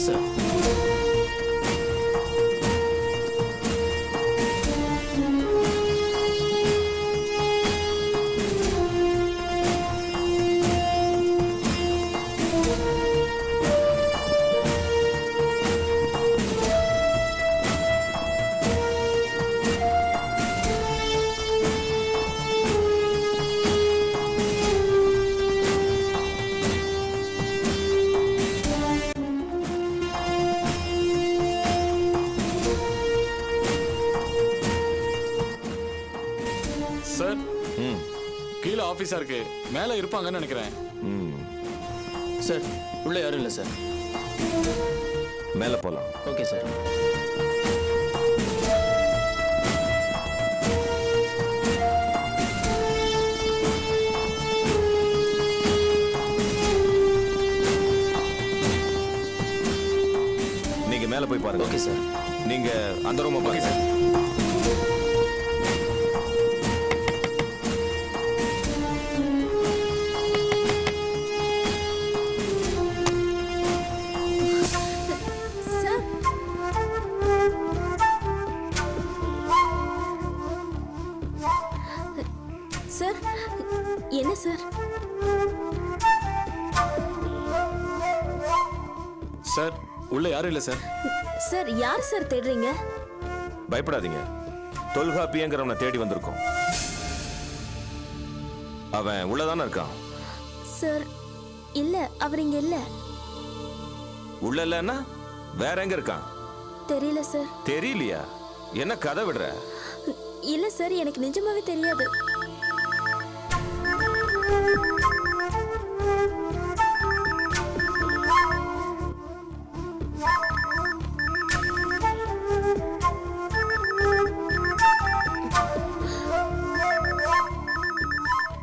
Yes sir. Sir கீழே ஆபீஸா இருக்கு, மேல இருப்பாங்கன்னு நினைக்கிறேன். சார் உள்ள யாரும் இல்லை சார். மேல போலாம். Okay sir. நீங்க மேல போய் பாருங்க. Okay sir. நீங்க அந்த ரூம் பாருங்க சார். சார் என்ன சார்? சார் உள்ள யாரும் இல்ல சார். சார் யார் சார் தேடுறீங்க? பயப்படாதீங்க, தொல்காப்பியங்கிறவனை தேடி வந்திருக்கோம். அவன் உள்ளதானே இருக்கான். சார் இல்ல, அவர் இங்க இல்ல. உள்ள இல்லன்னா வேற எங்க இருக்கான்? தெரியல சார். தெரியலையா? என்ன கதை விடுற? இல்ல சார், எனக்கு நிஜமாவே தெரியாது.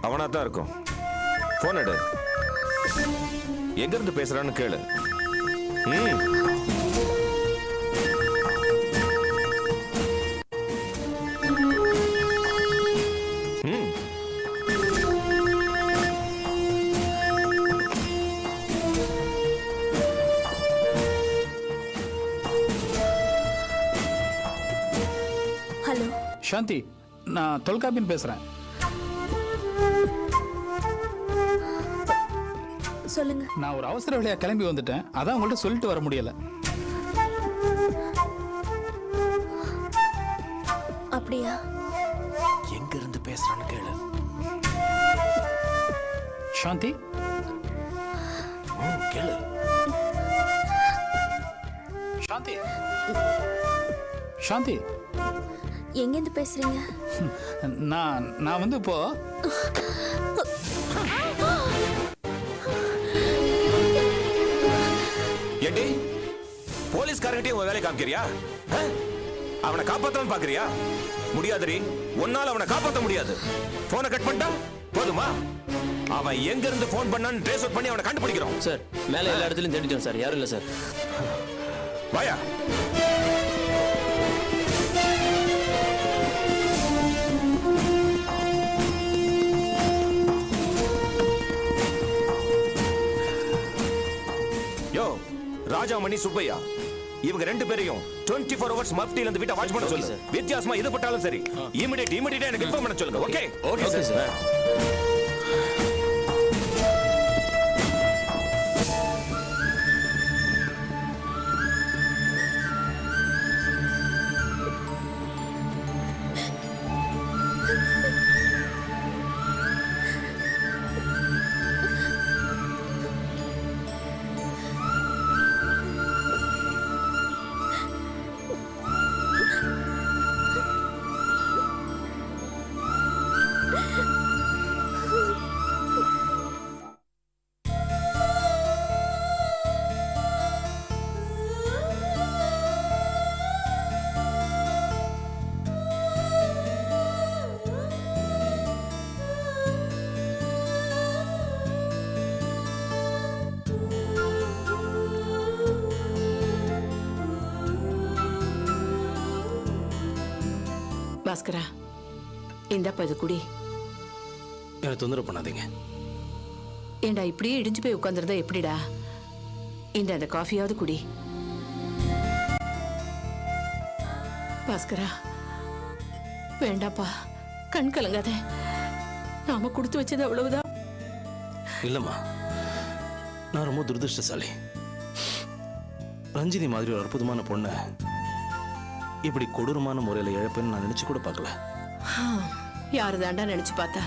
அவனாத்தான் இருக்கும். போன் எடு. எங்க இருந்து பேசுறான்னு கேளு. ஹலோ சாந்தி, நான் தொல்காப்பியன் பேசுறேன். சொல்லுங்க. நான் ஒரு அவசர வேலையா கிளம்பி வந்துட்டேன், அதான் உங்கள்ட்ட சொல்லிட்டு வர முடியல. அப்படியா? எங்க இருந்து பேசுறான்னு கேளு. சாந்தி கேளு. சாந்தி சாந்தி, எங்கேருந்து பேசுறீங்க? நான் வந்து இப்போ ஏண்டி போலீஸ்காரங்கிட்டே உன் வேலை காமிக்கிறியா? அவனை காப்பாத்தணும்னு பாக்குறியா? முடியாதுரி, உன்னால அவனை காப்பாற்ற முடியாது. போனை கட் பண்ணிட்டா போதுமா? அவன் எங்க இருந்து போன் பண்ணான்னு ட்ரேஸ் அவுட் பண்ணி அவனை கண்டுபிடிக்கிறோம். சார் மேல எல்லா இடத்துலயும் தேடிட்டோம் சார், யாரும் இல்லை சார். வாயா. யோ ராஜாமணி சுப்பையா, இவங்க ரெண்டு பேரையும் 24 hours மஃப்டில இருந்து வீட்டை வாட்ச் பண்ண சொல்லு. வித்தியாசமா இது பட்டாலும் சரி, இமிடியேட்டா எனக்கு இன்ஃபார்ம் பண்ண சொல்லுங்க. Okay okay sir. பாஸ்கரா, இந்தப்பா இது குடி. என்ன தொந்தரவு பண்ணாதீங்க. ஏண்டா இப்படியே இடிஞ்சு போய் உட்காந்துருந்தா எப்படிடா? இந்த அந்த காஃபியாவது குடி. பாஸ்கரா வேண்டாப்பா, கண் கலங்காத. நாம கொடுத்து வச்சது அவ்வளவுதான். இல்லைம்மா, நான் ரொம்ப துரதிருஷ்டசாலி. ரஞ்சினி மாதிரி ஒரு அற்புதமான பொண்ணை இப்படி கொடூரமான முறையில் இழப்பேன்னு நான் நினைச்சு கூட பார்க்கல. யாரு தாண்டா நினைச்சு பார்த்தா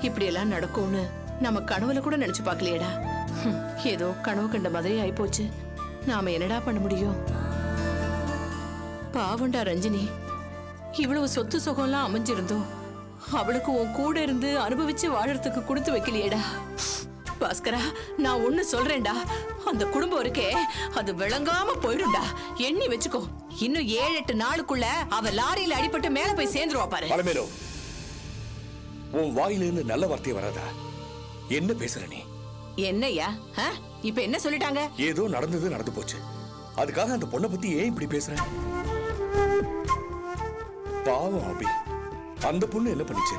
இப்படி எல்லாம் நடக்கும்னு நம்ம கனவுல கூட நினைச்சு பார்க்கலையேடா. ஏதோ கனவு கண்ட மாதிரி ஆயிப்போச்சு. நாம என்னடா பண்ண முடியும்? பாவண்டா ரஞ்சினி, இவ்வளவு சொத்து சுகம்லாம் அமைஞ்சிருந்தோம் அவளுக்கு உன் கூட இருந்து அனுபவிச்சு வாழறதுக்கு கொடுத்து வைக்கலையேடா. பாஸ்கரா, நான் ஒண்ணு சொல்றேன்டா, அந்த குடும்பம் இருக்கே அது விளங்காம போயிடும்டா. எண்ணி வச்சுக்கோ, இன்னும் 7-8 நாளுக்குள்ள அவ லாரியில அடிபட்டு மேல போய் சேர்ந்துருவா பாரு. பழமேலோ, உன் வாயிலிருந்து நல்ல வார்த்தை வராதா? என்ன பேசுற நீ? என்னய்யா, இப்ப என்ன சொல்லிட்டாங்க? ஏதோ நடந்தது நடந்து போச்சு. அதுக்காக அந்த பொண்ணை பத்தி ஏன் இப்படி பேசுற? பாவம் அபி, அந்த பொண்ணு என்ன பண்ணிச்சு?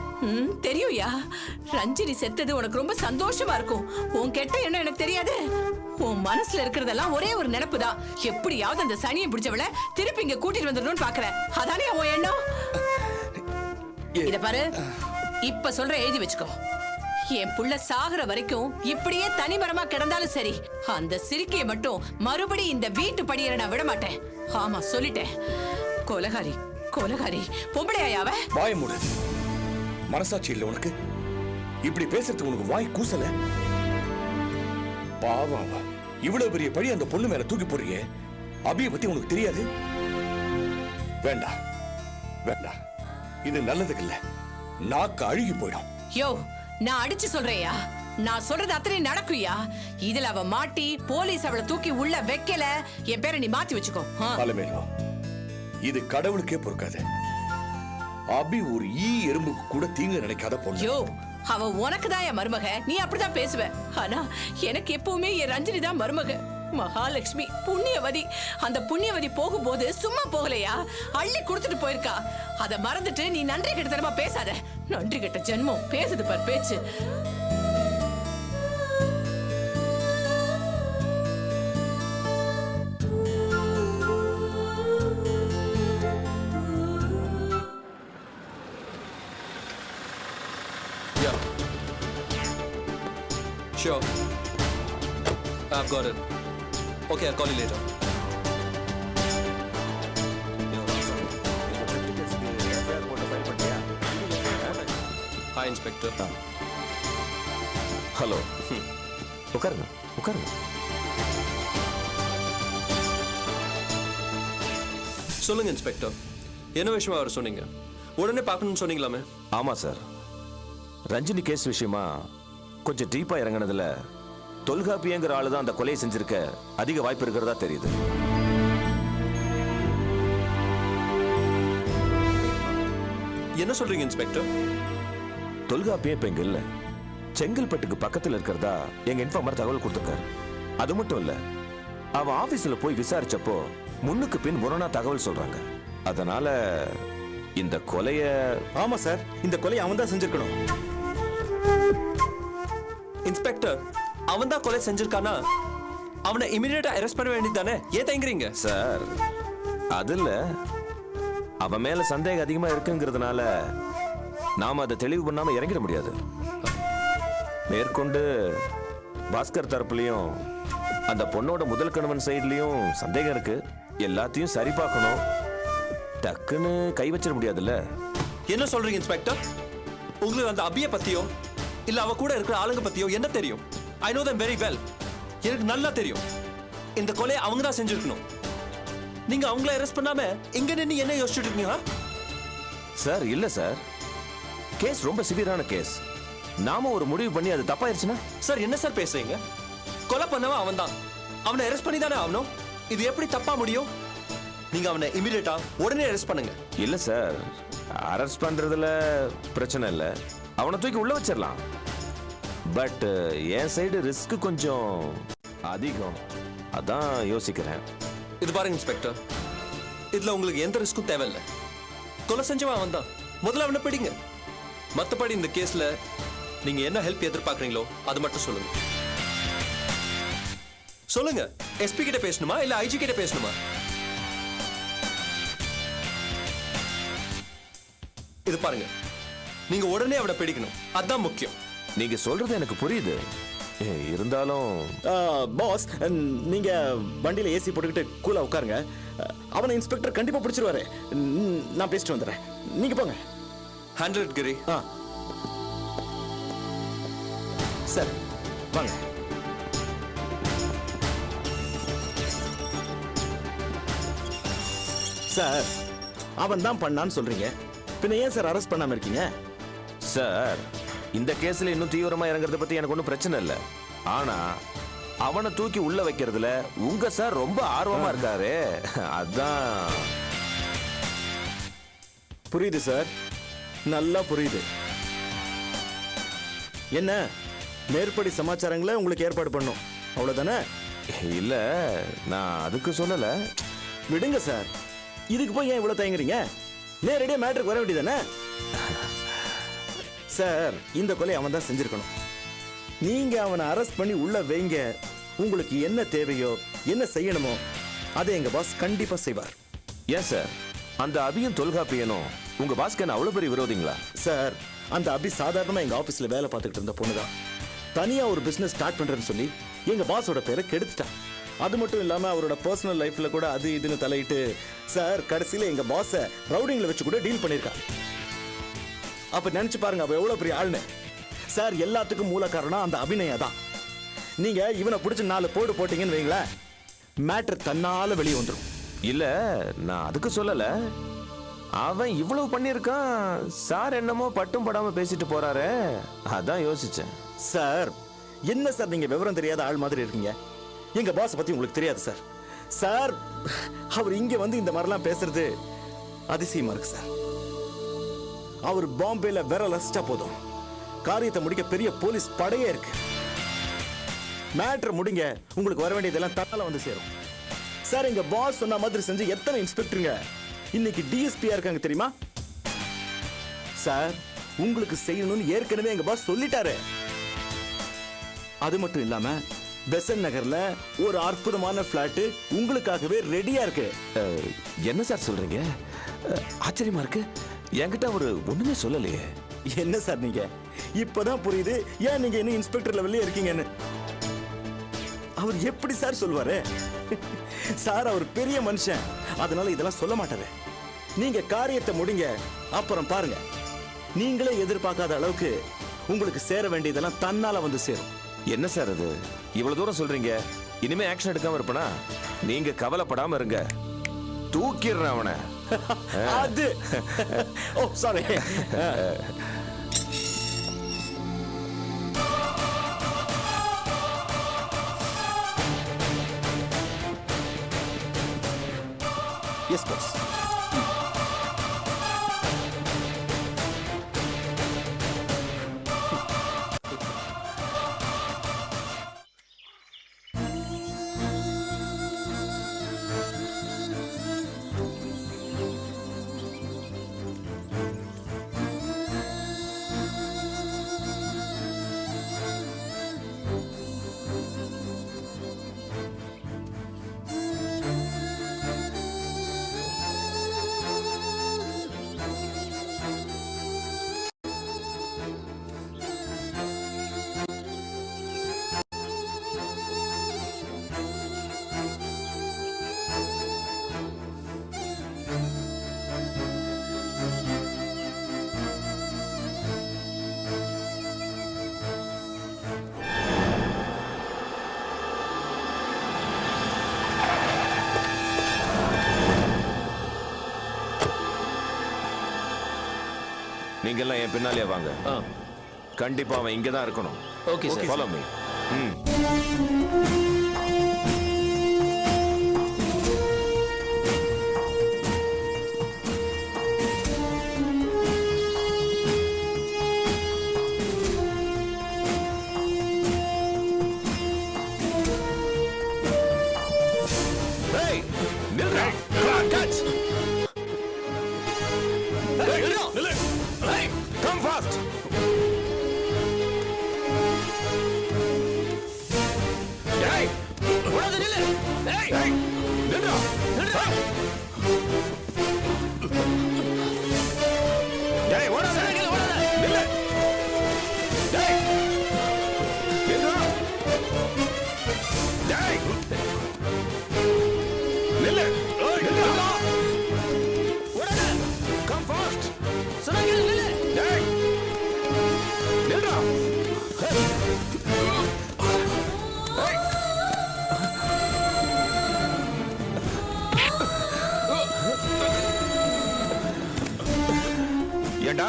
தெரியும்யா, ரஞ்சினி செத்தது உனக்கு ரொம்ப சந்தோஷமா இருக்கும். உன் கெட்ட எண்ணம் எனக்கு தெரியாது. உன் மனசுல இருக்கிறதெல்லாம் ஒரே ஒரு நினைப்பு தான். எப்படியாவது அந்த சனியை பிடிச்சவள திருப்பி இங்க கூட்டிட்டு வந்துடணும்னு பாக்குற. அதானே உன் எண்ணம்? இத பாரு, இப்ப சொல்ற எழுதி வச்சுக்கோ. என் புள்ள சாகுற வரைக்கும் இப்படியே தனிமரமா கிடந்தாலும் சரி, அந்த சிரிக்கைய மட்டும் மறுபடி இந்த வீட்டு படியற நான் விட மாட்டேன். ஆமா, சொல்லிட்டேன். கொலகாரி கொலகாரி பொம்பளையாவ. வாய மூடு. மனசாட்சி இல்ல உனக்கு? இப்படி பேசுறதுக்கு உனக்கு வாய் கூசல? பாவம் அவ. இவ்வளவு பெரிய பழி அந்த பொண்ணு மேல தூக்கி போடுறியே, அபியை பத்தி உனக்கு தெரியாது? வேண்டாம் வேண்டாம், இது நல்லதுக்கு இல்ல. நாக்கு அழுகி போயிடும். யோ, நான் அடிச்சு சொல்றேயா, நான் சொல்றது அத்தனை நடக்குயா. இதுல அவ மாட்டி போலீஸ் அவளை தூக்கி உள்ள வைக்கல, என் பேரை நீ மாத்தி வச்சுக்கோ. பழமேலோ, இது கடவுளுக்கே பொறுக்காது. அபி ஒரு எறும்புக்கு கூட தீங்கு நினைக்காத பொண்ணு. யோ, அவ உனக்கு தான் என் மருமக, நீ அப்படிதான் பேசுவ. ஆனா எனக்கு எப்பவுமே என் ரஞ்சினி தான் மருமக. மகாலட்சுமி புண்ணியவதி. அந்த புண்ணியவதி போகும்போது சும்மா போகலையா, அள்ளி கொடுத்துட்டு போயிருக்கா. அத மறந்துட்டு நீ நன்றி கெட்டத்தனமா பேசாத. நன்றி கெட்ட ஜென்மம் பேசுது பார் பேச்சு. Yeah. Sure. I've got it. Okay, I'll call you later. Hi, Inspector. Hello, உட்காருங்க உட்காருங்க. சொல்லுங்க இன்ஸ்பெக்டர், என்ன விஷயமா வர சொன்னீங்க? உடனே பார்க்கணும்னு சொன்னீங்களாமே. ஆமா சார், ரஞ்சினி கேஸ் விஷயமா கொஞ்சம் டீப்பா இறங்கினதுல தொல்காப்பியங்கிற ஆளு தான் அந்த கொலையை செஞ்சிருக்க அதிக வாய்ப்பு இருக்கிறதா தெரியுது. என்ன சொல்றீங்க இன்ஸ்பெக்டர்? தொல்காப்பியம் இப்ப இங்க இல்ல, செங்கல்பட்டுக்கு பக்கத்துல இருக்கிறதா எங்க இன்ஃபார்மர் தகவல் கொடுத்திருக்காரு. அது மட்டும் இல்ல, அவன் ஆபீஸ்ல போய் விசாரிச்சப்போ முன்னுக்கு பின் முரணா தகவல் சொல்றாங்க. அதனால இந்த கொலைய... ஆமா சார், இந்த கொலையை அவன் தான் செஞ்சிருக்கணும். இன்ஸ்பெக்டர், அவன் தான் கொலை செஞ்சிருக்கானா அவனை இமிடியேட்டா அரெஸ்ட் பண்ண வேண்டியது தானே? ஏன் தயங்குறீங்க? சார், அதுல அவன் மேல சந்தேகம் அதிகமா இருக்குங்கிறதுனால நாம அதை தெளிவு பண்ணாம இறங்கிட முடியாது. மேற்கொண்டு பாஸ்கர் தரப்புலயும் அந்த பொண்ணோட முதல் கணவன் சைட்லயும் சந்தேகம் இருக்கு. எல்லாத்தையும் சரி பார்க்கணும். டக்குன்னு கை வச்சிட முடியாதுல்ல. என்ன சொல்றீங்க இன்ஸ்பெக்டர்? உங்களுக்கு அந்த அபிய பத்தியோ இல்ல அவ கூட இருக்கிற ஆளுங்க பத்தியோ என்ன தெரியும்? I know them very well. எனக்கு நல்லா தெரியும் இந்த கொலையை அவங்க தான் செஞ்சிருக்கணும். நீங்க அவங்கள அரெஸ்ட் பண்ணாம இங்க நின்னு என்ன யோசிச்சுட்டு இருக்கீங்க? சார் இல்ல சார், கேஸ் ரொம்ப சிவியரான கேஸ். நாம ஒரு முடிவு பண்ணி அது தப்பாயிருச்சுன்னா? சார் என்ன சார் பேசுறீங்க? கொலை பண்ணவன் அவன் தான், அவனை அரெஸ்ட் பண்ணி தானே ஆகணும். இது எப்படி தப்பா முடியும்? நீங்க அவனை இமிடியேட்டா உடனே அரெஸ்ட் பண்ணுங்க. இல்ல சார், அரெஸ்ட் பண்றதுல பிரச்சனை இல்ல, அவனை தூக்கி உள்ள வச்சிடலாம். பட் என் சைடு ரிஸ்க் கொஞ்சம் அதிகம், அதான் யோசிக்கிறேன். இது பாருங்க இன்ஸ்பெக்டர், இதுல உங்களுக்கு எந்த ரிஸ்க்கும் தேவையில்லை. கொலை செஞ்சவன் அவன் தான், முதல்ல அவனை பிடிங்க. மத்தபடி இந்த கேஸ்ல நீங்க என்ன ஹெல்ப் எதிர்பார்க்கறீங்களோ அது மட்டும் சொல்லுங்க. சொல்லுங்க, எஸ்பி கிட்ட பேசணுமா இல்ல ஐஜி கிட்ட பேசணுமா? இது பாருங்க, நீங்க உடனே அவளை பிடிக்கணும், அதான் முக்கியம். நீங்க சொல்றது எனக்கு புரியுது. இருந்தாலும் பாஸ், நீங்க வண்டியில ஏசி போட்டுக்கிட்டு கூலா உட்காருங்க. அவனை இன்ஸ்பெக்டர் கண்டிப்பா பிடிச்சிருவாரு. நான் பேசிட்டு வந்துடுறேன், நீங்க போங்க. 100 கிரி. சார் வாங்க. சார், அவன் தான் பண்ணான்னு சொல்றீங்க, பின்ன ஏன் சார் அரெஸ்ட் பண்ணாம இருக்கீங்க? சார், இந்த கேஸ்ல இன்னும் தீவிரமா இறங்குறத பத்தி எனக்கு ஒன்றும் பிரச்சனை இல்லை. ஆனா அவனை தூக்கி உள்ள வைக்கிறதுல உங்க சார் ரொம்ப ஆர்வமா இருக்காரு. அதான். புரியுது சார், நல்லா புரியுது. என்ன மேற்படி சமாச்சாரங்களை உங்களுக்கு ஏற்பாடு பண்ணும், அவ்வளவுதானே? இல்ல, நான் அதுக்கு சொல்லல. விடுங்க சார், இதுக்கு போய் ஏன் இவ்வளவு தயங்குறீங்க? நேரடியா மேட்டருக்கு வர வேண்டியதானே? சார், இந்த கொலை அவன் தான் செஞ்சிருக்கணும். நீங்க அவனை அரெஸ்ட் பண்ணி உள்ள வைங்க. உங்களுக்கு என்ன தேவையோ, என்ன செய்யணுமோ அதை எங்க பாஸ் கண்டிப்பா செய்வார். ஏன் சார், அந்த அபியும் தொல்காப்பியனும் உங்க பாஸ்க்கு என்ன அவ்வளவு பெரிய விரோதிங்களா? சார், அந்த அபி சாதாரணமா எங்க ஆபீஸ்ல வேலை பார்த்துக்கிட்டு இருந்த பொண்ணுதான். தனியா ஒரு பிசினஸ் ஸ்டார்ட் பண்றேன்னு சொல்லி எங்க பாஸோட பேரை கெடுத்துட்டான். அது மட்டும் இல்லாம அவரோட பர்சனல் லைஃப்ல கூட அது இதுன்னு தலையிட்டு சார் கடைசியில எங்க பாஸ ரவுடிங்ல வச்சு கூட டீல் பண்ணிருக்கான். அப்ப நினைச்சு பாருங்க அவ எவ்வளவு பெரிய ஆளுன்னு. சார், எல்லாத்துக்கும் மூல காரணம் அந்த அபிநயா தான். நீங்க இவனை பிடிச்சி 4 போடு போட்டீங்கன்னு வைங்களேன், மேட்டர் தன்னால வெளியே வந்துடும். இல்ல, நான் அதுக்கு சொல்லல. அவன் இவ்வளவு பண்ணிருக்கான், சார் என்னமோ பட்டும் படாம பேசிட்டு போறாரு, அதான் யோசிச்சேன். சார், என்ன சார் நீங்க விவரம் தெரியாத ஆள் மாதிரி இருக்கீங்க? எங்க பாஸ் பத்தி உங்களுக்கு தெரியாது சார். சார், அவர் இங்க வந்து இந்த மாதிரிலாம் பேசுறது அதிசயமா இருக்கு சார். அவர் பாம்பேல விரல் அசிச்சா போதும், காரியத்தை முடிக்க பெரிய போலீஸ் படையே இருக்கு. மேட்டர் முடிங்க, உங்களுக்கு வர வேண்டியதெல்லாம் தன்னால வந்து சேரும். சார், எங்க பாஸ் சொன்ன மாதிரி செஞ்சு எத்தனை இன்ஸ்பெக்டருங்க இன்னைக்கு டிஎஸ்பியா இருக்காங்க தெரியுமா? சார், உங்களுக்கு செய்யணும்னு ஏற்கனவே எங்க பாஸ் சொல்லிட்டாரு. அது மட்டும் இல்லாம பெசன் நகர்ல ஒரு அற்புதமான பிளாட் உங்களுக்காகவே ரெடியா இருக்கு. என்ன சார் சொல்றீங்க? ஆச்சரியமா இருக்கு. என்கிட்ட அவரு ஒண்ணுமே சொல்லலையே. என்ன சார் நீங்க, இப்பதான் புரியுது ஏன் நீங்க இன்னும் இன்ஸ்பெக்டர் லெவல்ல இருக்கீங்கன்னு. அவர் எப்படி சார் சொல்வாரு? சார், அவர் பெரிய மனுஷன், அதனால இதெல்லாம் சொல்ல மாட்டாரு. நீங்க காரியத்தை முடிங்க, அப்புறம் பாருங்க, நீங்களே எதிர்பார்க்காத அளவுக்கு உங்களுக்கு சேர வேண்டியதெல்லாம் தன்னால வந்து சேரும். என்ன சார் அது, இவ்வளவு தூரம் சொல்றீங்க? இனிமே ஆக்ஷன் எடுக்காம இருப்பனா? நீங்க கவலைப்படாம இருங்க, தூக்கிடுறேன் அவனை. அது ஓ சாரி. S pass. நீங்க எல்லாம் என் பின்னாலே வாங்க. கண்டிப்பா அவன் இங்க தான் இருக்கணும். Okay sir. Follow me. Hey, நில்றா. Catch. Hey, come fast. Hey. ஏண்டா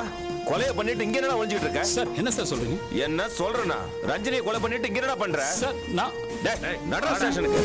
கொலையை பண்ணிட்டு இங்க என்னடா ஒளிஞ்சிட்டு இருக்க? சார் என்ன சார் சொல்றீங்க? என்ன சொல்றேன்னா ரஞ்சினியை கொலை பண்ணிட்டு இங்க என்னடா பண்ற? சார் நான் டேய், நடரா ஸ்டேஷனுக்கு.